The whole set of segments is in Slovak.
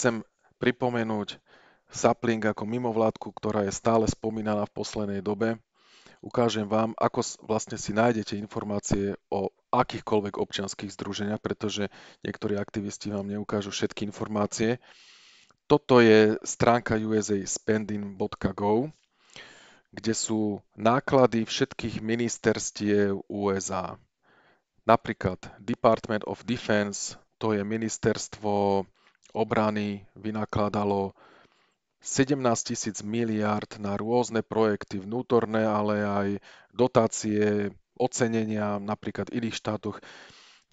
chcem pripomenúť Sapling ako mimovládku, ktorá je stále spomínaná v poslednej dobe. Ukážem vám, ako vlastne si nájdete informácie o akýchkoľvek občianskych združeniach, pretože niektorí aktivisti vám neukážu všetky informácie. Toto je stránka usaspending.go, kde sú náklady všetkých ministerstiev USA. Napríklad Department of Defense, to je ministerstvo obrany, vynakladalo 17 000 miliárd na rôzne projekty vnútorné, ale aj dotácie, ocenenia napríklad v iných štátoch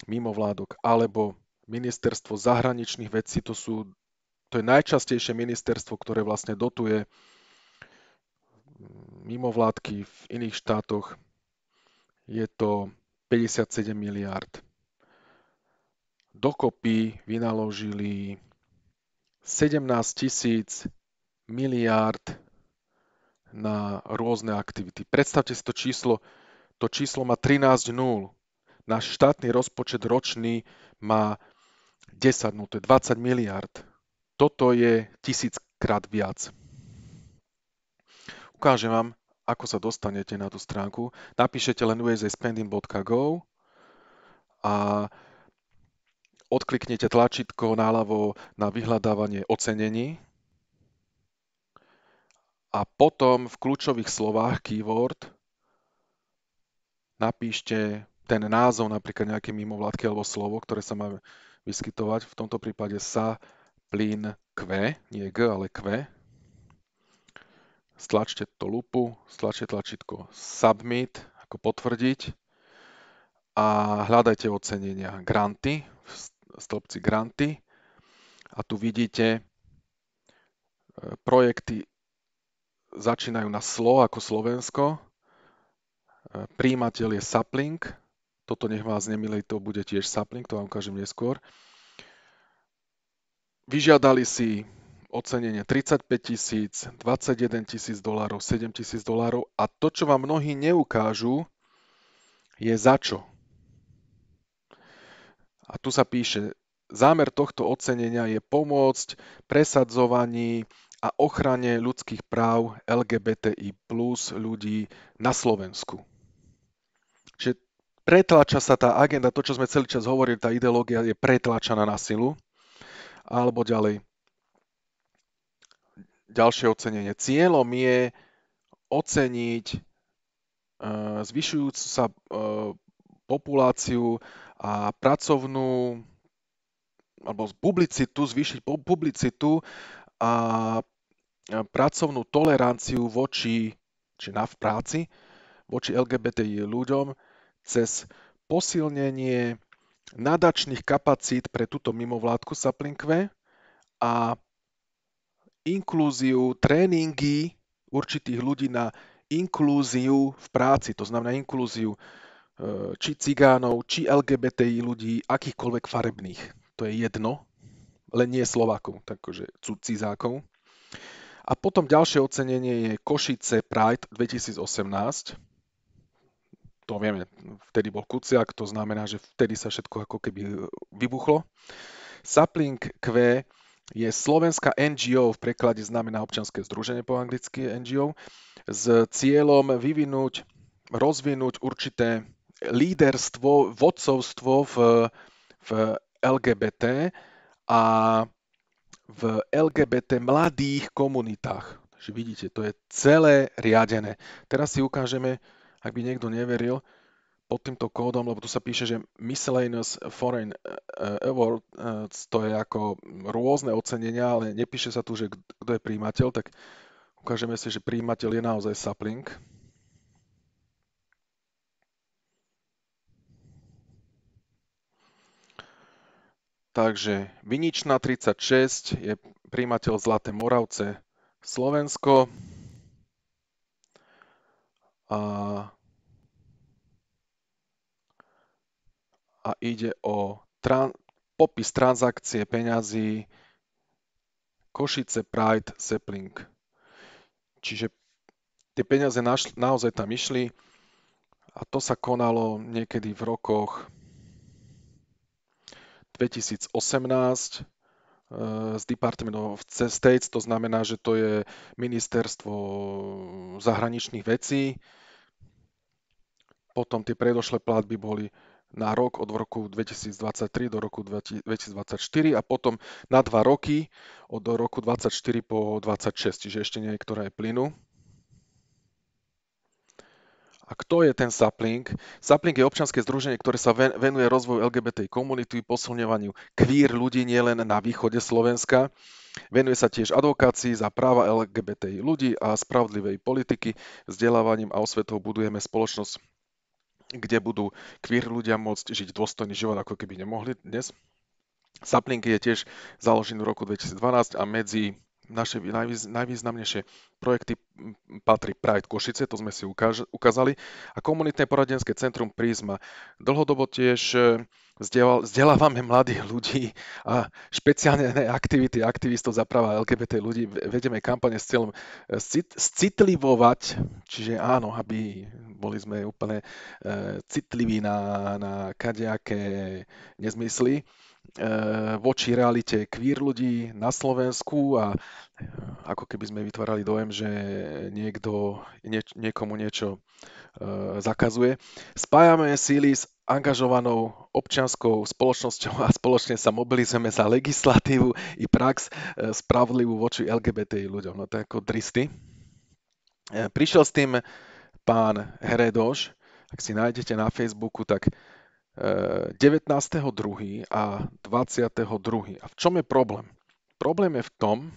mimovládok, alebo ministerstvo zahraničných vecí, to je najčastejšie ministerstvo, ktoré vlastne dotuje mimovládky v iných štátoch. Je to 57 miliárd. Dokopy vynaložili 17 000 miliárd na rôzne aktivity. Predstavte si to číslo má 13 nul. Náš štátny rozpočet ročný má 10 nul, to je 20 miliárd. Toto je 1000-krát viac. Ukážem vám, ako sa dostanete na tú stránku. Napíšete len usaspending.go a odkliknete tlačítko naľavo na vyhľadávanie ocenení a potom v kľúčových slovách keyword napíšte ten názov, napríklad nejaké mimovládky alebo slovo, ktoré sa má vyskytovať. V tomto prípade Sapling, nie G, ale Q. Stlačte to lupu, stlačte tlačítko Submit, ako potvrdiť a hľadajte ocenenia granty, v stĺpci granty a tu vidíte projekty začínajú na SLO ako Slovensko, prijímateľ je Sapling, toto nech vás nemýli, to bude tiež Sapling, to vám ukážem neskôr. Vyžiadali si ocenenie 35 000, 21 000 $, 7 000 $, a to, čo vám mnohí neukážu, je za čo. A tu sa píše, zámer tohto ocenenia je pomôcť presadzovaní a ochrane ľudských práv LGBTI plus ľudí na Slovensku. Čiže pretláča sa tá agenda, to, čo sme celý čas hovorili, tá ideológia je pretláčaná na silu. Alebo ďalej. Ďalšie ocenenie. Cieľom je oceniť zvyšujúcu sa populáciu a pracovnú alebo publicitu, zvýšiť publicitu a pracovnú toleranciu voči, či v práci, voči LGBTI ľuďom cez posilnenie nadačných kapacít pre túto mimovládku Sapling a inklúziu, tréningy určitých ľudí na inklúziu v práci, to znamená inklúziu či cigánov, či LGBTI ľudí, akýchkoľvek farebných. To je jedno, len nie Slovákov, takže cudzizákov. A potom ďalšie ocenenie je Košice Pride 2018. To vieme, vtedy bol Kuciak, to znamená, že vtedy sa všetko ako keby vybuchlo. Sapling Q je slovenská NGO, v preklade znamená občianske združenie po anglicky NGO, s cieľom rozvinúť určité líderstvo, vodcovstvo v LGBT a v LGBT mladých komunitách. Takže vidíte, to je celé riadené. Teraz si ukážeme, ak by niekto neveril, pod týmto kódom, lebo tu sa píše, že Miscellaneous Foreign Awards, to je ako rôzne ocenenia, ale nepíše sa tu, že kto je prijímateľ, tak ukážeme si, že prijímateľ je naozaj Sapling. Takže Viničná 36 je prijímateľ Zlaté Moravce Slovensko a ide o popis transakcie peňazí Košice Pride Sapling. Čiže tie peniaze naozaj tam išli a to sa konalo niekedy v rokoch 2018 z Department of States, to znamená, že to je ministerstvo zahraničných vecí. Potom tie predošlé platby boli na rok od roku 2023 do roku 2024 a potom na 2 roky od roku 2024 po 2026, čiže ešte niektoré plynú. A kto je ten Sapling? Sapling je občianske združenie, ktoré sa venuje rozvoju LGBT komunity, posilňovaniu queer ľudí nielen na východe Slovenska. Venuje sa tiež advokácii za práva LGBTI ľudí a spravodlivej politiky. Vzdelávaním a osvetou budujeme spoločnosť, kde budú queer ľudia môcť žiť dôstojný život, ako keby nemohli dnes. Sapling je tiež založený v roku 2012 a medzi naše najvýznamnejšie projekty patrí Pride Košice, to sme si ukázali, a komunitné poradenské centrum Prisma. Dlhodobo tiež vzdelávame mladých ľudí a špeciálne aktivity aktivistov za práva LGBT ľudí. Vedeme kampane s cieľom citlivovať, čiže áno, aby boli sme úplne citliví na kadejaké nezmysly voči realite queer ľudí na Slovensku a ako keby sme vytvárali dojem, že niekto niekomu niečo zakazuje. Spájame síly s angažovanou občianskou spoločnosťou a spoločne sa mobilizujeme za legislatívu i prax spravodlivú voči LGBT ľuďom. No to je ako dristy. Prišiel s tým pán Heredoš, ak si nájdete na Facebooku, tak 19.2. a 22. A v čom je problém? Problém je v tom,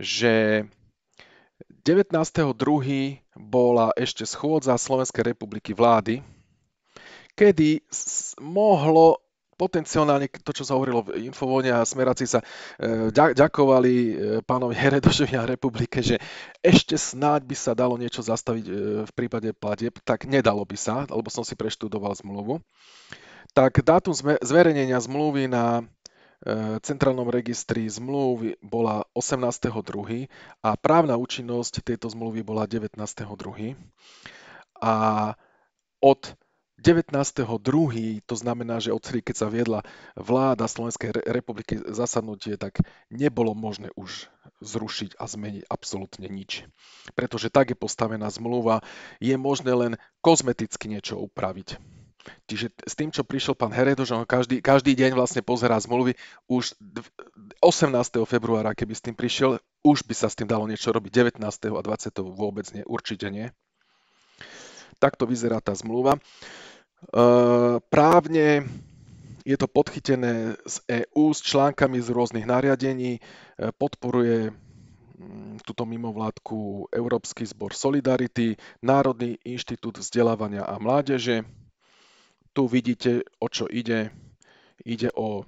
že 19.2. bola ešte schôdza Slovenskej republiky vlády, kedy mohlo potenciálne to, čo sa hovorilo v Infovojne a Smeráci sa ďakovali pánovi Heredošovi a republike, že ešte snáď by sa dalo niečo zastaviť v prípade platieb, tak nedalo by sa, lebo som si preštudoval zmluvu. Tak dátum zverejnenia zmluvy na centrálnom registri zmluv bola 18.2. a právna účinnosť tejto zmluvy bola 19.2. A od 19.2., to znamená, že odtedy, keď sa viedla vláda Slovenskej republiky zasadnutie, tak nebolo možné už zrušiť a zmeniť absolútne nič. Pretože tak je postavená zmluva, je možné len kozmeticky niečo upraviť. Čiže s tým, čo prišiel pán Heredo, že on každý deň vlastne pozerá zmluvy, už 18. februára, keby s tým prišiel, už by sa s tým dalo niečo robiť, 19. a 20. vôbec nie, určite nie. Takto vyzerá tá zmluva. Právne je to podchytené z EÚ, s článkami z rôznych nariadení, podporuje túto mimovládku Európsky zbor Solidarity, Národný inštitút vzdelávania a mládeže. Tu vidíte, o čo ide. Ide o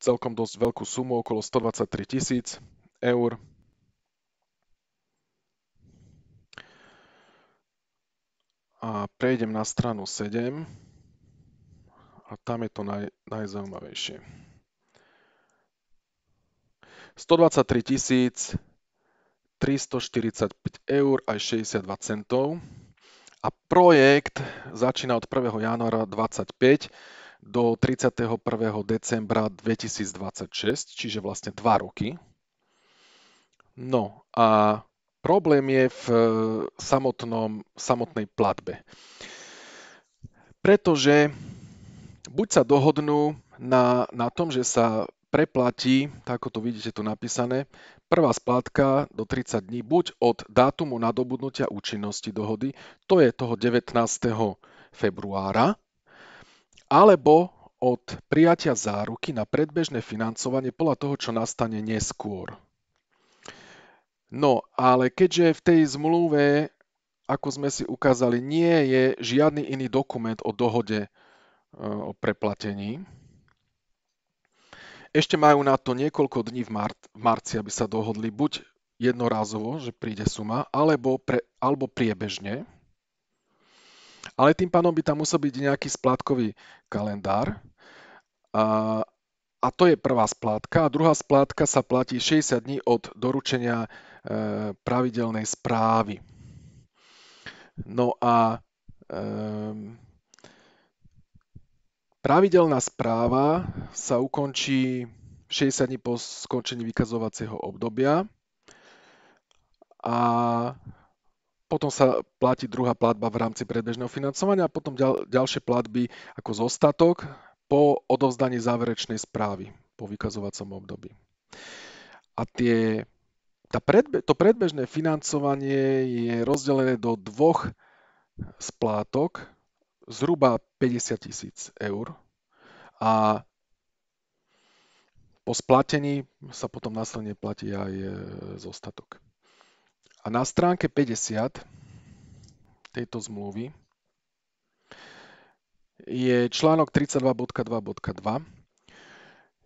celkom dosť veľkú sumu, okolo 123 000 eur. A prejdem na stranu 7 a tam je to najzaujímavejšie. 123 345 eur aj 62 centov. A projekt začína od 1. januára 2025 do 31. decembra 2026, čiže vlastne 2 roky. No a problém je v samotnej platbe. Pretože buď sa dohodnú na tom, že sa preplatí, tak ako to vidíte tu napísané, prvá splátka do 30 dní buď od dátumu nadobudnutia účinnosti dohody, to je toho 19. februára, alebo od prijatia záruky na predbežné financovanie podľa toho, čo nastane neskôr. No, ale keďže v tej zmluve, ako sme si ukázali, nie je žiadny iný dokument o dohode o preplatení, ešte majú na to niekoľko dní v marci, aby sa dohodli buď jednorázovo, že príde suma, alebo priebežne. Ale tým pádom by tam musel byť nejaký splátkový kalendár. A to je prvá splátka. A druhá splátka sa platí 60 dní od doručenia pravidelnej správy. No a pravidelná správa sa ukončí 60 dní po skončení vykazovacieho obdobia a potom sa platí druhá platba v rámci predbežného financovania a potom ďalšie platby ako zostatok po odovzdaní záverečnej správy po vykazovacom období. A to predbežné financovanie je rozdelené do dvoch splátok, zhruba 50 000 eur. A po splatení sa potom následne platí aj zostatok. A na stránke 50 tejto zmluvy je článok 32.2.2,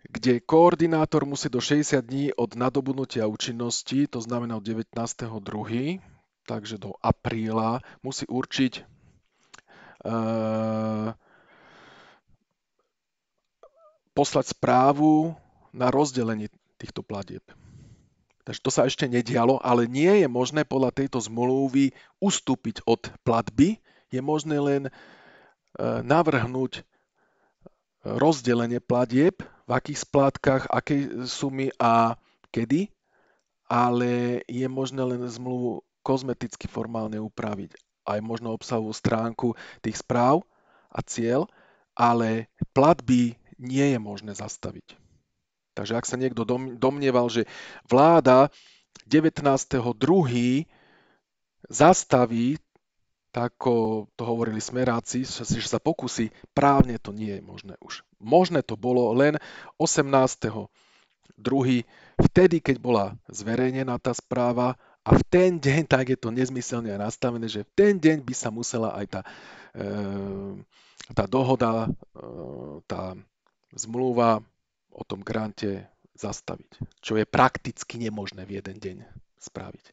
kde koordinátor musí do 60 dní od nadobudnutia účinnosti, to znamená od 19.2., takže do apríla, musí určiť poslať správu na rozdelenie týchto platieb. Takže to sa ešte nedialo, ale nie je možné podľa tejto zmluvy ustúpiť od platby. Je možné len navrhnúť rozdelenie platieb, v akých splátkach, akej sumy a kedy, ale je možné len zmluvu kozmeticky formálne upraviť. Aj možno obsahovú stránku tých správ a cieľ, ale platby nie je možné zastaviť. Takže ak sa niekto domnieval, že vláda 19.2. zastaví, tak ako to hovorili smeráci, že sa pokusí, právne to nie je možné už. Možné to bolo len 18.2. vtedy, keď bola zverejnená tá správa a v ten deň, tak je to nezmyselne nastavené, že v ten deň by sa musela aj tá dohoda, tá zmluva o tom grante zastaviť, čo je prakticky nemožné v jeden deň spraviť.